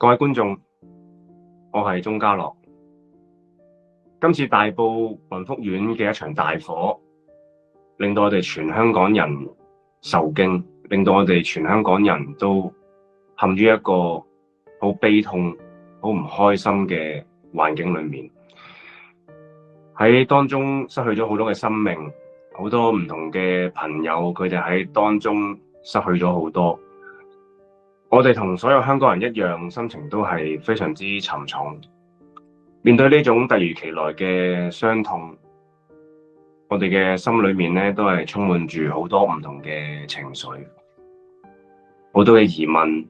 各位觀眾，我係鍾家樂。今次大埔雲福苑嘅一場大火，令到我哋全香港人受驚，令到我哋全香港人都陷於一個好悲痛、好唔開心嘅環境裏面。喺當中失去咗好多嘅生命，好多唔同嘅朋友，佢哋喺當中失去咗好多。我哋同所有香港人一樣，心情都係非常之沉重。面對呢種突如其來嘅傷痛，我哋嘅心裏面咧都係充滿住好多唔同嘅情緒，好多嘅疑問，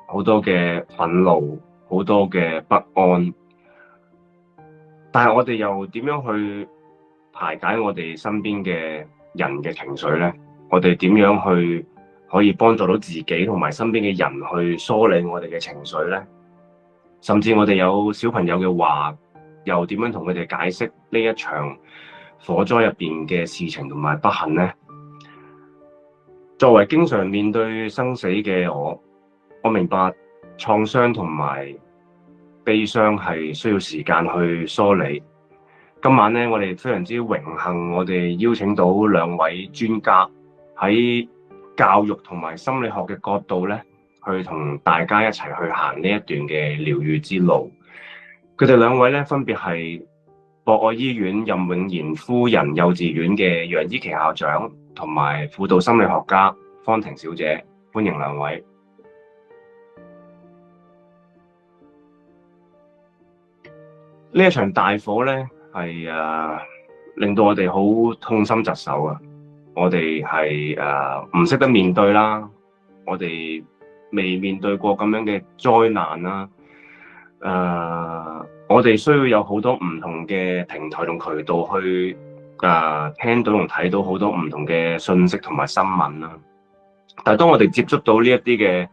好多嘅憤怒，好多嘅不安。但係我哋又點樣去排解我哋身邊嘅人嘅情緒呢？我哋點樣去可以幫助到自己同埋身邊嘅人去梳理我哋嘅情緒呢？甚至我哋有小朋友嘅話，又點樣同佢哋解釋呢一場火災入邊嘅事情同埋不幸呢？作為經常面對生死嘅我明白創傷同埋悲傷係需要時間去梳理。今晚咧，我哋非常之榮幸，我哋邀請到兩位專家喺教育同埋心理學嘅角度咧，去同大家一齊去行呢一段嘅療癒之路。佢哋兩位咧，分別係博愛醫院任永賢夫人幼稚園嘅楊依琪校長，同埋輔導心理學家方婷小姐，歡迎兩位。呢一場大火咧，係令到我哋好痛心疾首啊！我哋係唔識得面對啦，我哋未面對過咁樣嘅災難啦。我哋需要有好多唔同嘅平台同渠道去聽到同睇到好多唔同嘅信息同埋新聞啦。但係當我哋接觸到呢一啲嘅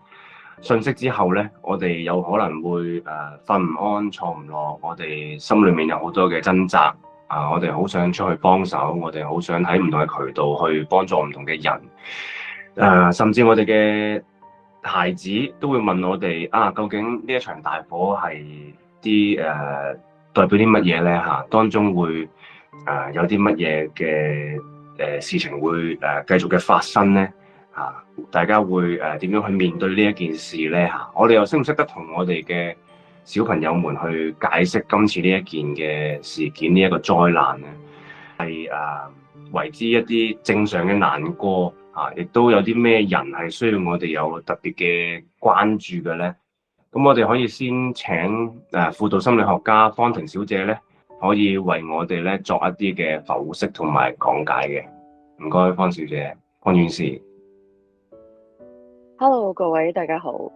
信息之後咧，我哋有可能會瞓唔安、坐唔落，我哋心裏面有好多嘅掙扎我哋好想出去幫手，我哋好想喺唔同嘅渠道去幫助唔同嘅人，甚至我哋嘅孩子都會問我哋究竟呢一場大火係啲代表啲乜嘢咧嚇？當中會有啲乜嘢嘅事情會繼續嘅發生咧？大家會點樣去面對呢一件事咧嚇？我哋又識唔識得同我哋嘅小朋友們去解釋今次呢一件嘅事件，呢一個災難咧，係為之一啲正常嘅難過亦都有啲咩人係需要我哋有特別嘅關注嘅咧？咁我哋可以先請輔導心理學家方婷小姐咧，可以為我哋咧作一啲嘅剖析同埋講解嘅。唔該，方小姐，方院士。Hello， 各位大家好。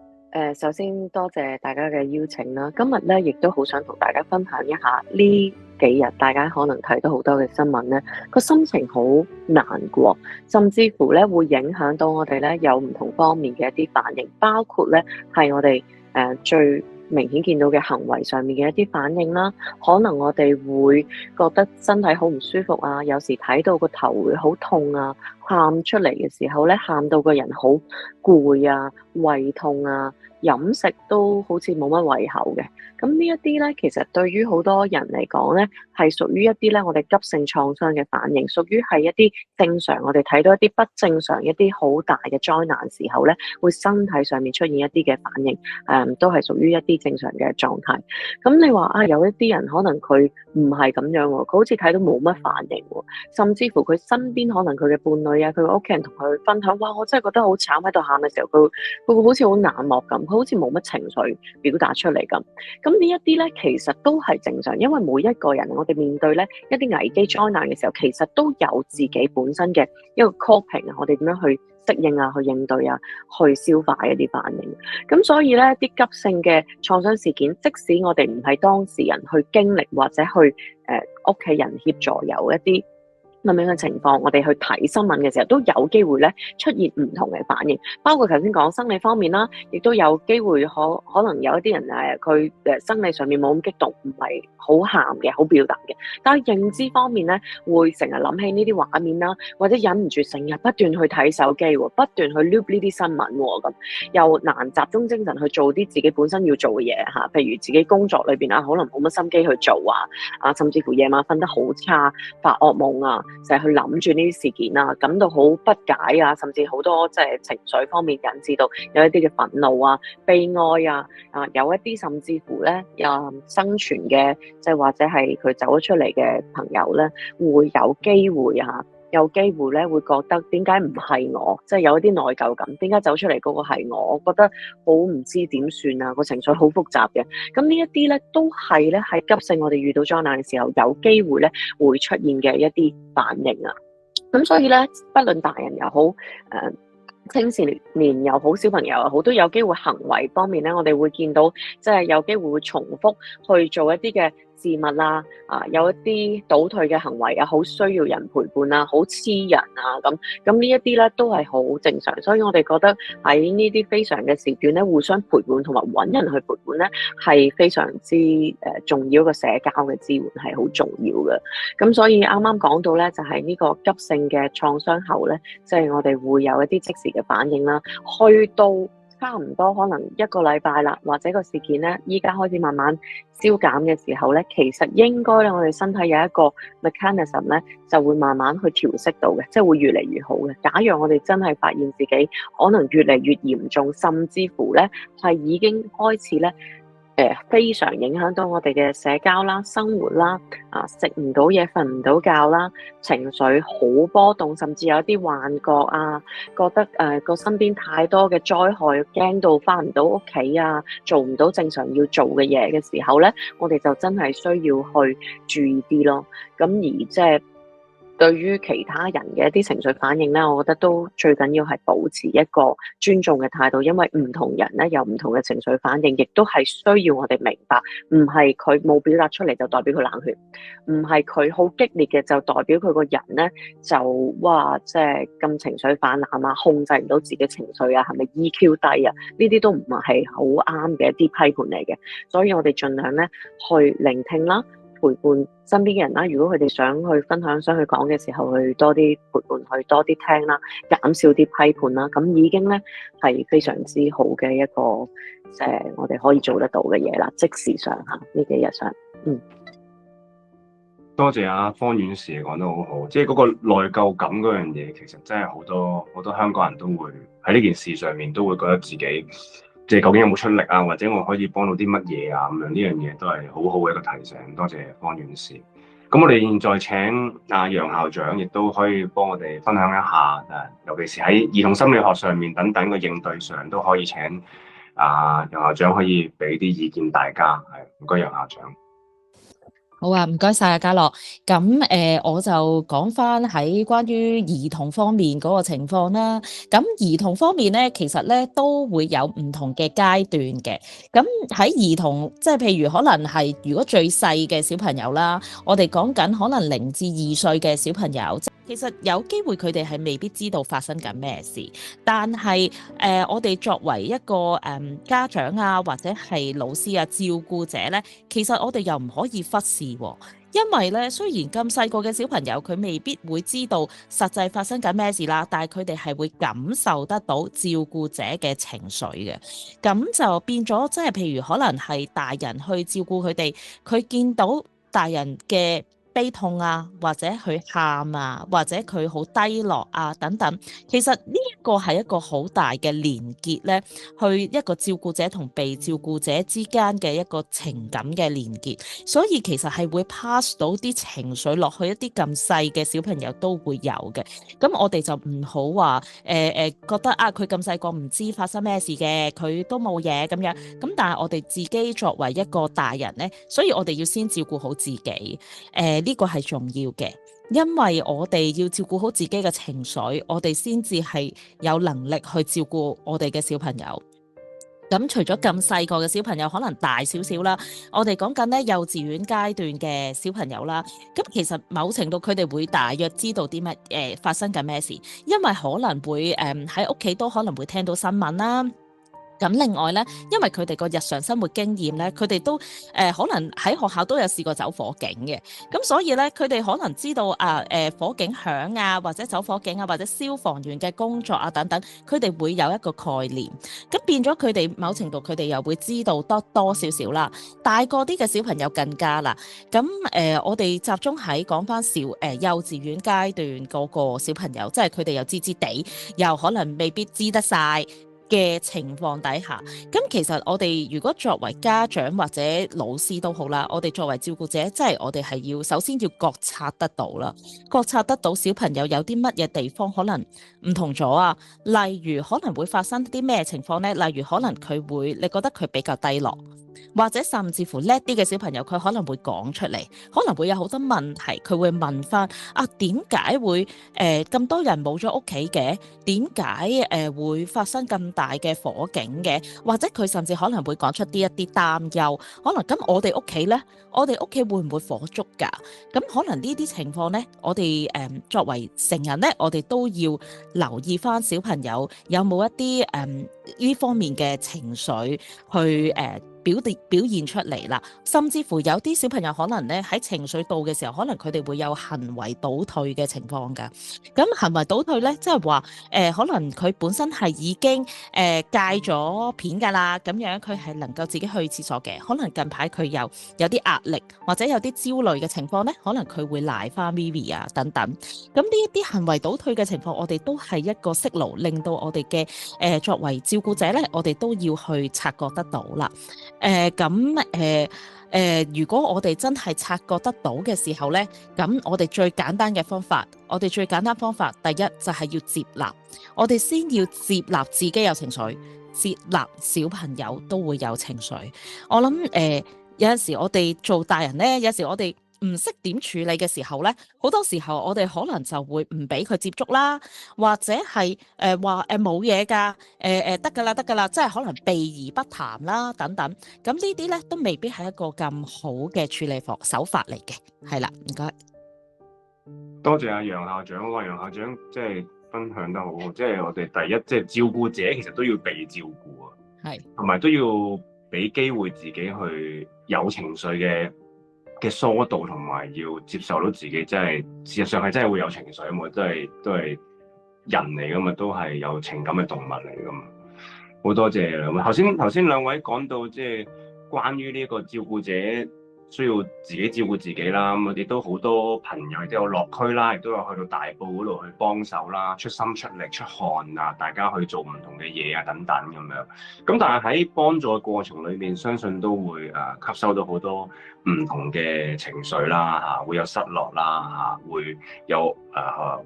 首先多謝大家嘅邀請啦。今日咧，亦都好想同大家分享一下呢幾日大家可能睇到好多嘅新聞咧，個心情好難過，甚至乎咧會影響到我哋咧有唔同方面嘅一啲反應，包括咧係我哋最明顯見到嘅行為上面嘅一啲反應啦。可能我哋會覺得身體好唔舒服啊，有時睇到個頭會好痛啊，喊出嚟嘅時候咧，喊到個人好攰啊，胃痛啊，飲食都好似冇乜胃口嘅。咁呢一啲咧，其實對於好多人嚟講咧，係屬於一啲咧我哋急性創傷嘅反應，屬於係一啲正常我哋睇到一啲不正常一啲好大嘅災難時候咧，會身體上面出現一啲嘅反應，都係屬於一啲正常嘅狀態。咁你話有一啲人可能佢唔係咁樣喎，佢好似睇到冇乜反應喎，甚至乎佢身邊可能佢嘅伴侶佢嘅屋企人同佢分享，哇！我真係覺得好慘，喺度喊嘅時候，佢會好似好冷漠咁，佢好似冇乜情緒表達出嚟咁。咁呢一啲咧，其實都係正常，因為每一個人我哋面對咧一啲危機災難嘅時候，其實都有自己本身嘅一個 coping 我哋點樣去適應去應對去消化一啲反應。咁所以咧，啲急性嘅創傷事件，即使我哋唔係當事人去經歷，或者去屋企人協助有一啲咁樣嘅情況，我哋去睇新聞嘅時候都有機會咧出現唔同嘅反應，包括頭先講生理方面啦，亦都有機會可能有一啲人佢生理上面冇咁激動，唔係好喊嘅，好表達嘅，但係認知方面咧會成日諗起呢啲畫面啦，或者忍唔住成日不斷去睇手機喎，不斷去 loop 呢啲新聞喎，咁又難集中精神去做啲自己本身要做嘅嘢嚇，譬如自己工作裏邊啊，可能冇乜心機去做甚至乎夜晚瞓得好差，發惡夢啊。成日去諗住呢啲事件啊，感到好不解啊，甚至好多即係情緒方面引致到有一啲嘅憤怒啊、悲哀啊，有一啲甚至乎咧，生存嘅即係或者係佢走咗出嚟嘅朋友咧，會有機會有機會咧會覺得點解唔係我，即係有一啲內疚感，點解走出嚟嗰個係我？我覺得好唔知點算啊，個情緒好複雜嘅。咁呢一啲咧都係咧喺急性我哋遇到災難嘅時候有機會咧會出現嘅一啲反應啊。咁所以咧，不論大人又好，青少年又好，小朋友又好，都有機會行為方面咧，我哋會見到即係有機會會重複去做一啲嘅事物啦，有一啲倒退嘅行為啊，好需要人陪伴啊，好黐人啊，咁呢一啲咧都係好正常，所以我哋覺得喺呢啲非常嘅時段咧，互相陪伴同埋揾人去陪伴咧，係非常之重要，一個社交嘅支援係好重要嘅。咁所以啱啱講到咧，就係呢個急性嘅創傷後咧，即係我哋會有一啲即時嘅反應啦，去到差唔多可能一個禮拜啦，或者個事件咧，依家開始慢慢消減嘅時候咧，其實應該咧，我哋身體有一個 mechanism 咧，就會慢慢去調適到嘅，即係會越嚟越好嘅。假若我哋真係發現自己可能越嚟越嚴重，甚至乎咧係已經開始咧，非常影響到我哋嘅社交啦、生活啦，食唔到嘢、瞓唔到覺啦，情緒好波動，甚至有啲幻覺啊，覺得個身邊太多嘅災害，驚到翻唔到屋企啊，做唔到正常要做嘅嘢嘅時候咧，我哋就真係需要去注意啲咯。咁而即係對於其他人嘅一啲情緒反應咧，我覺得都最緊要係保持一個尊重嘅態度，因為唔同人咧有唔同嘅情緒反應，亦都係需要我哋明白，唔係佢冇表達出嚟就代表佢冷血，唔係佢好激烈嘅就代表佢個人咧就哇即係咁情緒泛濫啊，控制唔到自己情緒啊，係咪 EQ 低啊？呢啲都唔係好啱嘅一啲批判嚟嘅，所以我哋盡量咧去聆聽啦。陪伴身邊嘅人啦，如果佢哋想去分享、想去講嘅時候，去多啲陪伴，去多啲聽啦，減少啲批判啦，咁已經咧係非常之好嘅一個我哋可以做得到嘅嘢啦。即時上呢幾日上，多謝阿方院士講得好好，即係嗰個內疚感嗰樣嘢，其實真係好多香港人都會喺呢件事上面都會覺得自己即係究竟有冇出力啊，或者我可以幫到啲乜嘢啊咁樣，呢樣嘢都係好好嘅一個提醒。多謝方院士。咁我哋現在請阿楊校長，亦都可以幫我哋分享一下尤其是喺兒童心理學上面等等嘅應對上，都可以請楊校長可以俾啲意見大家。係，唔該楊校長。好啊，唔該晒啊，嘉樂。咁我就講翻喺關於兒童方面嗰個情況啦。咁兒童方面咧，其實咧都會有唔同嘅階段嘅。咁喺兒童，即係譬如可能係如果最細嘅小朋友啦，我哋講緊可能0至2歲嘅小朋友，其實有機會佢哋係未必知道發生緊咩事，但係我哋作為一個家長啊，或者係老師啊、照顧者咧，其實我哋又唔可以忽視。因為咧，雖然咁細個嘅小朋友佢未必會知道實際發生緊咩事啦，但係佢哋係會感受得到照顧者嘅情緒嘅，咁就變咗即係譬如可能係大人去照顧佢哋，佢見到大人嘅悲痛啊，或者佢喊啊，或者佢好低落啊等等，其實呢一個係一個好大嘅連結咧，去一個照顧者同被照顧者之間嘅一個情感嘅連結，所以其實係會 pass 到啲情緒落去一啲咁細嘅小朋友都會有嘅。咁我哋就唔好話覺得啊佢咁細個唔知發生咩事嘅，佢都冇嘢咁樣。咁但係我哋自己作為一個大人咧，所以我哋要先照顧好自己。呢個係重要嘅，因為我哋要照顧好自己嘅情緒，我哋先至係有能力去照顧我哋嘅小朋友。咁除咗咁細個嘅小朋友，可能大少少啦，我哋講緊咧幼稚園階段嘅小朋友啦，咁其實某程度佢哋會大約知道啲乜發生緊咩事，因為可能會喺屋企都可能會聽到新聞啦。咁另外咧，因為佢哋個日常生活經驗咧，佢哋都可能喺學校都有試過走火警嘅，咁所以咧佢哋可能知道火警響啊，或者走火警啊，或者消防員嘅工作啊等等，佢哋會有一個概念，咁變咗佢哋某程度佢哋又會知道多多少少啦。大個啲嘅小朋友更加啦，咁我哋集中喺講返幼稚園階段嗰個小朋友，即係佢哋又知知地，又可能未必知得晒嘅情況底下，咁其實我哋如果作為家長或者老師都好啦，我哋作為照顧者，即係我哋係要首先要覺察得到啦，覺察得到小朋友有啲乜嘢地方可能唔同咗啊，例如可能會發生啲咩情況呢？例如可能你覺得佢比較低落，或者甚至乎叻啲嘅小朋友，佢可能會講出嚟，可能會有好多問題，佢會問翻啊，點解會咁多人冇咗屋企嘅？點解會發生咁大嘅火警嘅？或者佢甚至可能會講出一啲擔憂，可能咁我哋屋企呢，我哋屋企會唔會火燭㗎？咁可能呢啲情況呢，我哋作為成人呢，我哋都要留意翻小朋友有冇一啲呢方面嘅情緒去表現出嚟啦，甚至乎有啲小朋友可能咧喺情緒到嘅時候，可能佢哋會有行為倒退嘅情況㗎。咁行為倒退咧，即係話可能佢本身係已經戒咗片㗎啦，咁樣佢係能夠自己去廁所嘅。可能近排佢有啲壓力或者有啲焦慮嘅情況咧，可能佢會賴翻 Vivi 啊等等。咁呢一啲行為倒退嘅情況，我哋都係一個息怒，令到我哋嘅作為照顧者咧，我哋都要去察覺得到啦。如果我哋真係察覺得到嘅時候呢，咁我哋最簡單方法，第一就係要接納，我哋先要接納自己有情緒，接納小朋友都會有情緒。我諗有陣時我哋做大人呢，有時我哋唔識點處理嘅時候呢，好多時候我哋可能就會唔俾佢接觸啦，或者係話冇嘢㗎，得㗎啦，即係可能避而不談啦等等。咁呢啲呢都未必係一個咁好嘅處理手法嚟嘅。係啦，唔該。多謝阿楊校長，楊校長即係分享得好，即係我哋第一，即係照顧者其實都要被照顧啊，係，同埋都要俾機會自己去有情緒嘅疏導，同埋要接受到自己真係事實上係真係會有情緒啊嘛，都係人嚟噶嘛，都係有情感嘅動物嚟噶嘛。好多謝兩位，頭先兩位講到即係關於呢個照顧者需要自己照顧自己啦，咁我哋都好多朋友亦都有落區啦，亦都有去到大埔嗰度去幫手啦，出心出力出汗啊，大家去做唔同嘅嘢啊等等咁樣。咁但係喺幫助嘅過程裏面，相信都會吸收到好多唔同嘅情緒啦，嚇會有失落啦，嚇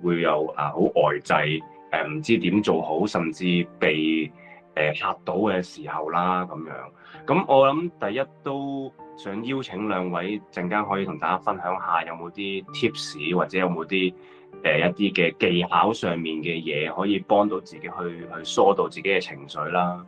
會有好呆滯，唔知點做好，甚至被嚇到嘅時候啦咁樣。咁我諗第一都想邀請兩位陣間可以同大家分享下，有冇啲 tips 或者有冇啲一啲嘅技巧上面嘅嘢可以幫到自己去疏導自己嘅情緒啦。